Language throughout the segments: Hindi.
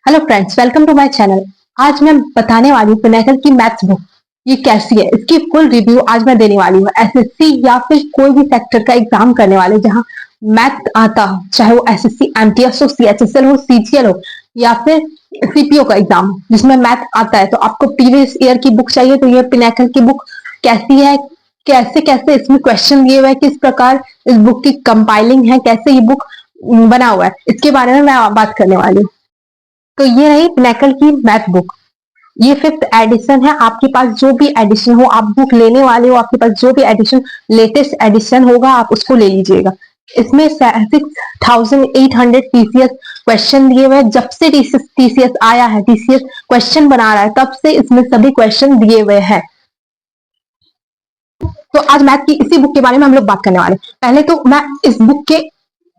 Hello friends, welcome to my channel. आज मैं बताने वाली हूँ पिनाकल की मैथ्स बुक ये कैसी है। इसकी फुल रिव्यू आज मैं देने वाली हूँ। एसएससी या फिर कोई भी सेक्टर का एग्जाम करने वाले जहाँ मैथ आता हो, चाहे वो एसएससी, एमटीएस हो, सीएचएसएल हो, सीजीएल हो या फिर सीपीओ का एग्जाम हो जिसमें मैथ आता है, तो आपको प्रीवियस ईयर की बुक चाहिए। तो ये पिनाकल की बुक कैसी है, कैसे कैसे इसमें क्वेश्चन दिए हुए हैं, किस प्रकार इस बुक की कंपाइलिंग है, कैसे ये बुक बना हुआ है, इसके बारे में मैं बात करने वाली हूँ। तो ये रही पिनाकल की मैथ बुक। ये 5th एडिशन है। आपके पास जो भी एडिशन हो, आप बुक लेने वाले हो, आपके पास जो भी एडिशन लेटेस्ट एडिशन होगा आप उसको ले लीजिएगा। इसमें 6800 टीसीएस क्वेश्चन दिए हुए हैं। जब से टीसीएस आया है, टीसीएस क्वेश्चन बना रहा है, तब से इसमें सभी क्वेश्चन दिए हुए हैं। तो आज मैथ की इसी बुक के बारे में हम लोग बात करने वाले हैं। पहले तो मैं इस बुक के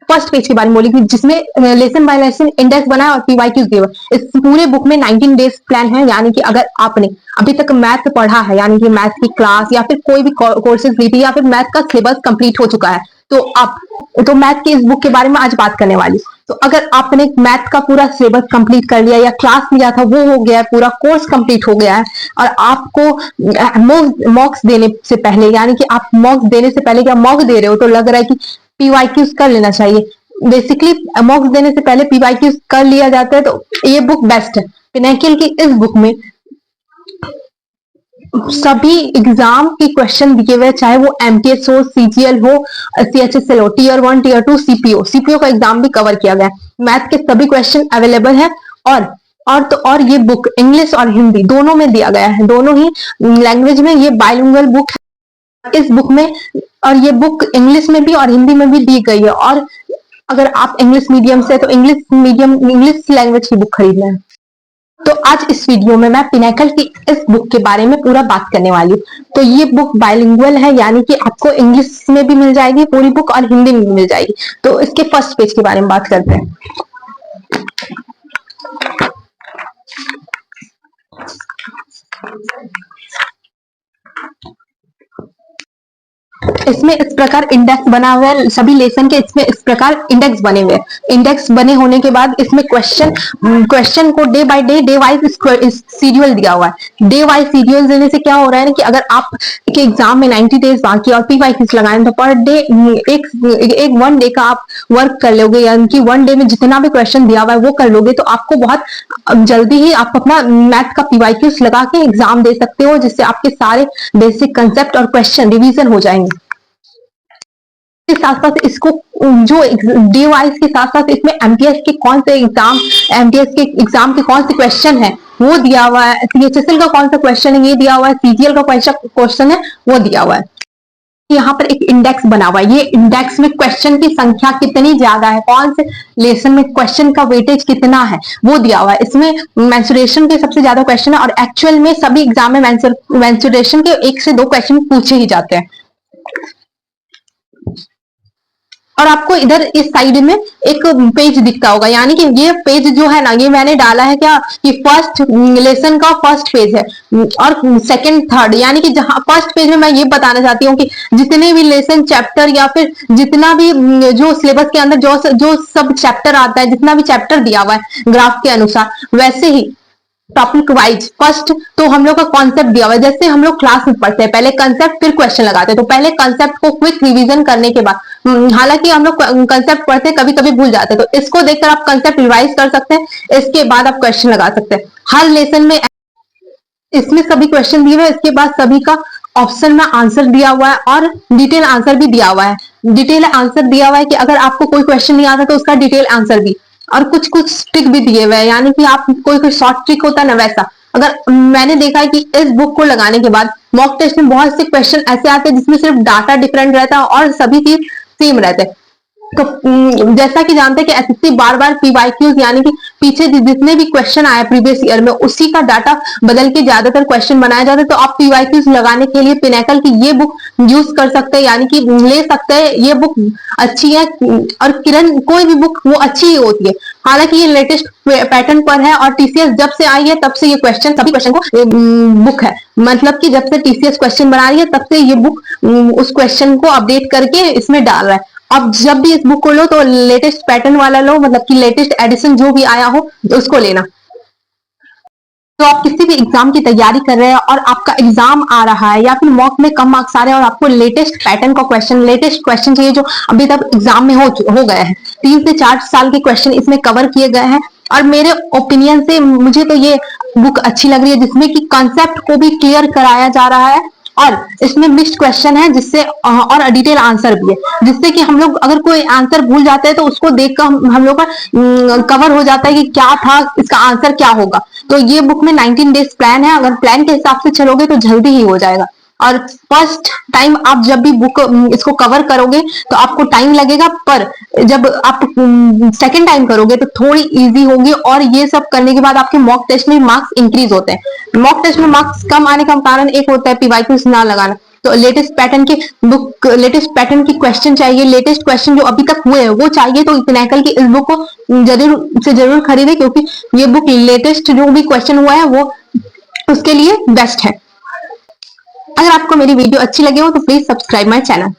फर्स्ट पेज के बारे में बोलेगी जिसमें लेसन बाय लेसन इंडेक्स बना है और पीवाईक्यूज दिए हुए। इस पूरे बुक में 19 डेज प्लान है, यानी कि अगर आपने अभी तक मैथ पढ़ा है, यानी कि मैथ की क्लास या फिर कोई भी कोर्सेज ली थी या फिर मैथ का सिलेबस कंप्लीट हो चुका है, तो आप तो मैथ की इस बुक के बारे में आज बात करने वाली। तो अगर आपने मैथ का पूरा सिलेबस कंप्लीट कर लिया या क्लास लिया था वो हो गया है, पूरा कोर्स कंप्लीट हो गया है और आपको मॉक्स देने से पहले, यानी कि आप मॉक्स देने से पहले क्या मॉक दे रहे हो, तो लग रहा है कि पीवाईक्यूज कर लेना चाहिए। बेसिकली मॉक्स देने से पहले पीवाईक्यूज कर लिया जाता है, तो ये बुक बेस्ट है। पिनाकल की इस बुक में सभी एग्जाम के क्वेश्चन दिए हुए, चाहे वो एमटीएस हो, सीजीएल हो, सीएचएसएल हो, टीयर 1, टीयर 2, सीपीओ का एग्जाम भी कवर किया गया। मैथ के सभी क्वेश्चन अवेलेबल है और ये बुक इंग्लिश और हिंदी दोनों में दिया गया है, दोनों ही लैंग्वेज में ये बाइलिंगुअल बुक है। इस बुक में और ये बुक इंग्लिश में भी और हिंदी में भी दी गई है। और अगर आप इंग्लिश मीडियम से, तो इंग्लिश लैंग्वेज की बुक खरीदना है। तो आज इस वीडियो में मैं पिनाकल की इस बुक के बारे में पूरा बात करने वाली हूँ। तो ये बुक बाइलिंगुअल है, यानी कि आपको इंग्लिश में भी मिल जाएगी पूरी बुक और हिंदी में भी मिल जाएगी। तो इसके फर्स्ट पेज के बारे में बात करते हैं। इसमें इस प्रकार इंडेक्स बना हुआ है, सभी लेसन के इसमें इस प्रकार इंडेक्स बने हुए हैं। इंडेक्स बने होने के बाद इसमें क्वेश्चन को day by day wise serial दिया हुआ है। डे वाइज सीरियल देने से क्या हो रहा है ना कि अगर आप के एग्जाम में 90 डेज बाकी और पीवाईक्यूज लगाए तो पर डे एक 1 डे का आप वर्क कर लोगे, यानी कि 1 डे में जितना भी क्वेश्चन दिया हुआ है वो कर लोगे, तो आपको बहुत जल्दी ही आप अपना मैथ का पीवाईक्यूज लगा के एग्जाम दे सकते हो, जिससे आपके सारे बेसिक कंसेप्ट और क्वेश्चन रिवीजन हो जाएंगे। के साथ साथ इसको जो डे वाइज के साथ साथ इसमें एमटीएस के कौन से एग्जाम के कौन से क्वेश्चन है वो दिया हुआ है, सीएचएसएल का कौन सा क्वेश्चन है ये दिया हुआ है, सीजीएल का कौन सा क्वेश्चन है वो दिया हुआ है। यहाँ पर एक इंडेक्स बना हुआ है। ये इंडेक्स में क्वेश्चन की संख्या कितनी ज्यादा है, कौन से लेसन में क्वेश्चन का वेटेज कितना है वो दिया हुआ है। इसमें मेंसुरेशन के सबसे ज्यादा क्वेश्चन है और एक्चुअल में सभी एग्जाम में मेंसुरेशन के 1 से 2 क्वेश्चन पूछे ही जाते हैं। और आपको इधर इस साइड में एक पेज दिखता होगा, यानी कि ये पेज जो है ना, ये मैंने डाला है क्या कि फर्स्ट लेसन का फर्स्ट पेज है और सेकंड थर्ड, यानी कि जहां फर्स्ट पेज में मैं ये बताना चाहती हूँ कि जितने भी लेसन चैप्टर या फिर जितना भी जो सिलेबस के अंदर जो सब चैप्टर आता है, जितना भी चैप्टर दिया हुआ है ग्राफ के अनुसार, वैसे ही टॉपिक वाइज फर्स्ट तो हम लोग का कॉन्सेप्ट दिया हुआ है। जैसे हम लोग क्लास में पढ़ते हैं, पहले कंसेप्ट फिर क्वेश्चन लगाते हैं, तो पहले कंसेप्ट को क्विक रिवीजन करने के बाद, हालांकि हम लोग कंसेप्ट पढ़ते हैं कभी कभी भूल जाते हैं, तो इसको देखकर आप कंसेप्ट रिवाइज कर सकते हैं, इसके बाद आप क्वेश्चन लगा सकते हैं। हर लेसन में इसमें सभी क्वेश्चन दिए हुए, इसके बाद सभी का ऑप्शन में आंसर दिया हुआ है और डिटेल आंसर भी दिया हुआ है। डिटेल आंसर दिया हुआ है कि अगर आपको कोई क्वेश्चन नहीं आता तो उसका डिटेल आंसर भी, और कुछ कुछ ट्रिक भी दिए हुए हैं, यानी कि आप कोई शॉर्ट ट्रिक होता है ना वैसा। अगर मैंने देखा है कि इस बुक को लगाने के बाद मॉक टेस्ट में बहुत से क्वेश्चन ऐसे आते हैं जिसमें सिर्फ डाटा डिफरेंट रहता है और सभी चीज सेम रहते हैं। तो जैसा कि जानते हैं कि एसएससी बार बार पीवाईक्यूज, यानी कि पीछे जितने भी क्वेश्चन आए प्रीवियस ईयर में उसी का डाटा बदल के ज्यादातर क्वेश्चन बनाया जाता है। तो आप पीवाईक्यूज लगाने के लिए पिनाकल की ये बुक यूज कर सकते हैं, यानी कि ले सकते हैं। ये बुक अच्छी है और किरण कोई भी बुक वो अच्छी ही होती है। हालांकि ये लेटेस्ट पैटर्न पर है और टीसीएस जब से आई है तब से ये क्वेश्चन सभी क्वेश्चन को बुक है, मतलब कि जब से टीसीएस क्वेश्चन बना रही है तब से ये बुक उस क्वेश्चन को अपडेट करके इसमें डाल रहा है। अब जब भी इस बुक को लो तो लेटेस्ट पैटर्न वाला लो, मतलब कि लेटेस्ट एडिशन जो भी आया हो उसको लेना। तो आप किसी भी एग्जाम की तैयारी कर रहे हैं और आपका एग्जाम आ रहा है या फिर मॉक में कम मार्क्स आ रहे हैं और आपको लेटेस्ट पैटर्न का क्वेश्चन, लेटेस्ट क्वेश्चन चाहिए जो अभी तक एग्जाम में हो गए हैं, 3 से 4 साल के क्वेश्चन इसमें कवर किए गए हैं। और मेरे ओपिनियन से मुझे तो ये बुक अच्छी लग रही है, जिसमें कि कॉन्सेप्ट को भी क्लियर कराया जा रहा है और इसमें मिक्स्ड क्वेश्चन है, जिससे और डिटेल आंसर भी है, जिससे कि हम लोग अगर कोई आंसर भूल जाते हैं तो उसको देखकर हम लोग का कवर हो जाता है कि क्या था, इसका आंसर क्या होगा। तो ये बुक में 19 डेज प्लान है, अगर प्लान के हिसाब से चलोगे तो जल्दी ही हो जाएगा। और फर्स्ट टाइम आप जब भी बुक इसको कवर करोगे तो आपको टाइम लगेगा, पर जब आप सेकेंड टाइम करोगे तो थोड़ी इजी होगी। और ये सब करने के बाद आपके मॉक टेस्ट में मार्क्स इंक्रीज होते हैं। मॉक टेस्ट में मार्क्स कम आने का कारण एक होता है पीवाईक्यूज ना लगाना। तो लेटेस्ट पैटर्न की बुक, लेटेस्ट पैटर्न की क्वेश्चन चाहिए, लेटेस्ट क्वेश्चन जो अभी तक हुए हैं वो चाहिए, तो इतनैकल की इस बुक को जरूर से जरूर खरीदे, क्योंकि ये बुक लेटेस्ट जो भी क्वेश्चन हुआ है वो उसके लिए बेस्ट है। अगर आपको मेरी वीडियो अच्छी लगी हो तो प्लीज सब्सक्राइब माई चैनल।